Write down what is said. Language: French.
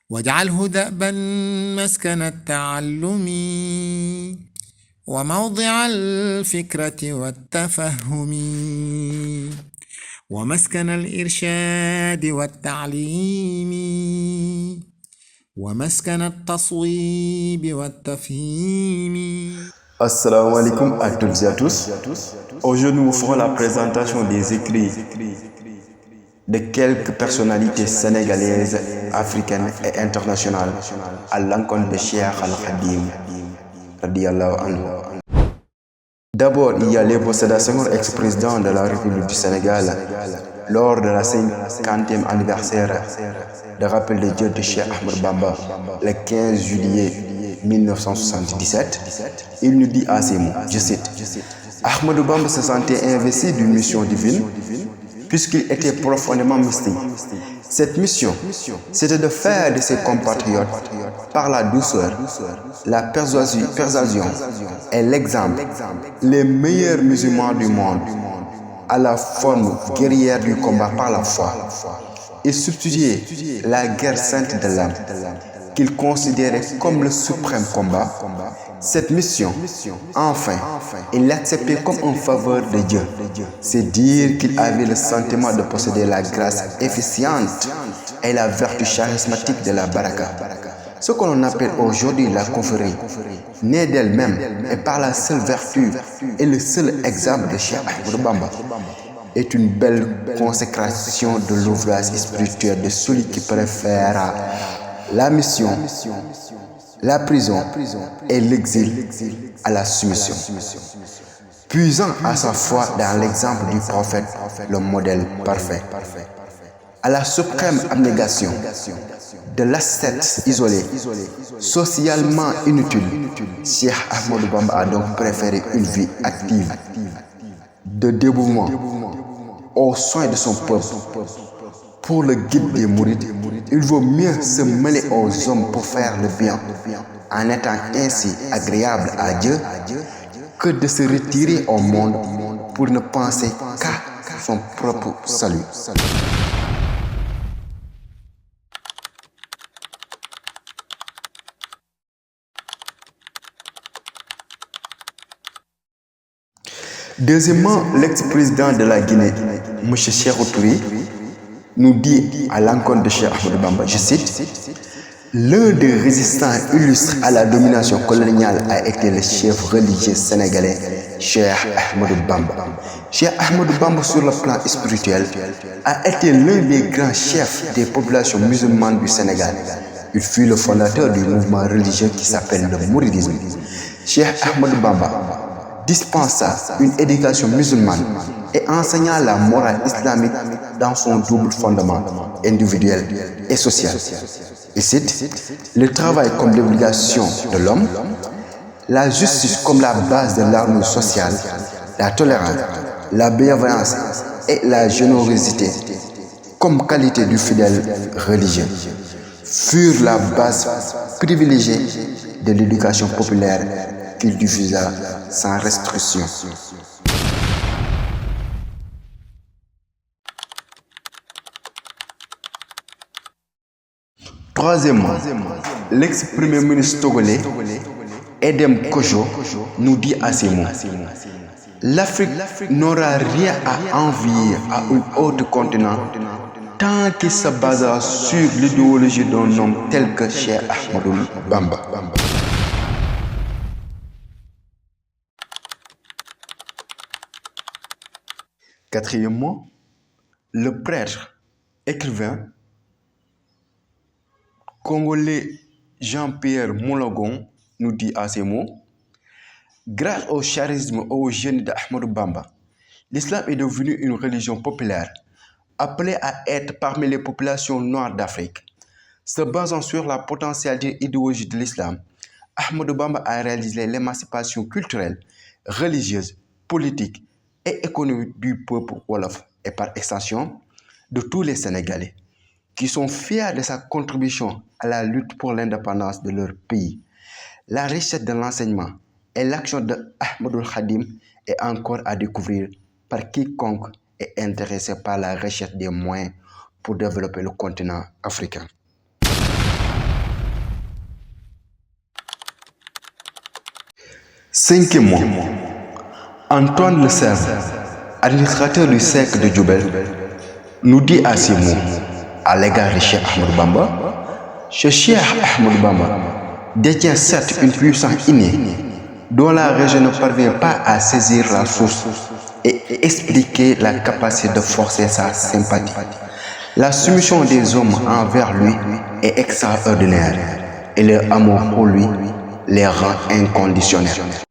واجعله دأبا مسكن التعلم وموضع الفكرة والتفهم ومسكن الإرشاد والتعليم ومسكن التصويب والتفهيم. Assalamu alaikum à toutes et à tous. Aujourd'hui, nous ferons la présentation des écrits de quelques personnalités sénégalaises, africaines et internationales à l'encontre de Cheikh Al-Khadim radiyallahu anhu. D'abord, il y a Léopold Sédar Senghor, ex-président de la République du Sénégal, lors de la 50e anniversaire de rappel de Dieu de Cheikh Ahmadou Bamba, le 15 juillet 1977, il nous dit à ces mots, je cite, Ahmadou Bamba se sentait investi d'une mission divine puisqu'il était profondément mystique. Cette mission, c'était de faire de ses compatriotes, par la douceur, la persuasion et l'exemple, les meilleurs musulmans du monde, à la forme guerrière du combat par la foi, et substituer la guerre sainte de l'âme, qu'il considérait comme le suprême combat. Cette mission, enfin, il l'acceptait comme une faveur de Dieu. C'est dire qu'il avait le sentiment de posséder la grâce efficiente et la vertu charismatique de la baraka. Ce que l'on appelle aujourd'hui la confrérie, née d'elle-même et par la seule vertu et le seul exemple de Cheikh Ahmadou Bamba, est une belle consécration de l'ouvrage spirituel de celui qui préfère la mission, la prison et l'exil à la soumission. Puisant à sa foi dans l'exemple du prophète, le modèle parfait, à la suprême abnégation de l'ascète isolé, socialement inutile, Cheikh Ahmadou Bamba a donc préféré une vie active, de dévouement aux soins de son peuple. Pour le guide des mourides, il vaut mieux se mêler aux hommes pour faire le bien, en étant ainsi agréable à Dieu, que de se retirer au monde pour ne penser qu'à son propre salut. Deuxièmement, l'ex-président de la Guinée, M. Sékou Touré, nous dit à l'encontre de Cheikh Ahmadou Bamba, je cite, l'un des résistants illustres à la domination coloniale a été le chef religieux sénégalais, Cheikh Ahmadou Bamba. Cheikh Ahmadou Bamba, sur le plan spirituel, a été l'un des grands chefs des populations musulmanes du Sénégal. Il fut le fondateur du mouvement religieux qui s'appelle le mouridisme. Cheikh Ahmadou Bamba dispensa une éducation musulmane et enseigna la morale islamique dans son double fondement individuel et social. Il cite le travail comme l'obligation de l'homme, la justice comme la base de l'harmonie sociale, la tolérance, la bienveillance et la générosité comme qualité du fidèle religieux furent la base privilégiée de l'éducation populaire qu'il diffusa sans restriction. Troisièmement, l'ex-premier ministre togolais, Edem Kojo, nous dit à ces mots, l'Afrique n'aura rien à envier à un autre continent tant qu'il se basera sur l'idéologie d'un homme tel que Cheikh Ahmadou Bamba. Quatrièmement, le prêtre, écrivain congolais Jean-Pierre Moulagon nous dit à ces mots, grâce au charisme et au génie d'Ahmadou Bamba, l'islam est devenu une religion populaire, appelée à être parmi les populations noires d'Afrique. Se basant sur la potentialité idéologique de l'islam, Ahmadou Bamba a réalisé l'émancipation culturelle, religieuse, politique et économique du peuple wolof et par extension de tous les Sénégalais, qui sont fiers de sa contribution à la lutte pour l'indépendance de leur pays. La richesse de l'enseignement et l'action de Ahmadou Khadim est encore à découvrir par quiconque est intéressé par la recherche des moyens pour développer le continent africain. Cinquièmement, Antoine Le Sèvre, administrateur du cercle de Diourbel, nous dit à ces mots à l'égard de Cheikh Ahmadou Bamba: Cheikh Ahmadou Bamba détient certes une puissance innée dont la région ne parvient pas à saisir la source et expliquer la capacité de forcer sa sympathie. La soumission des hommes envers lui est extraordinaire et leur amour pour lui les rend inconditionnels.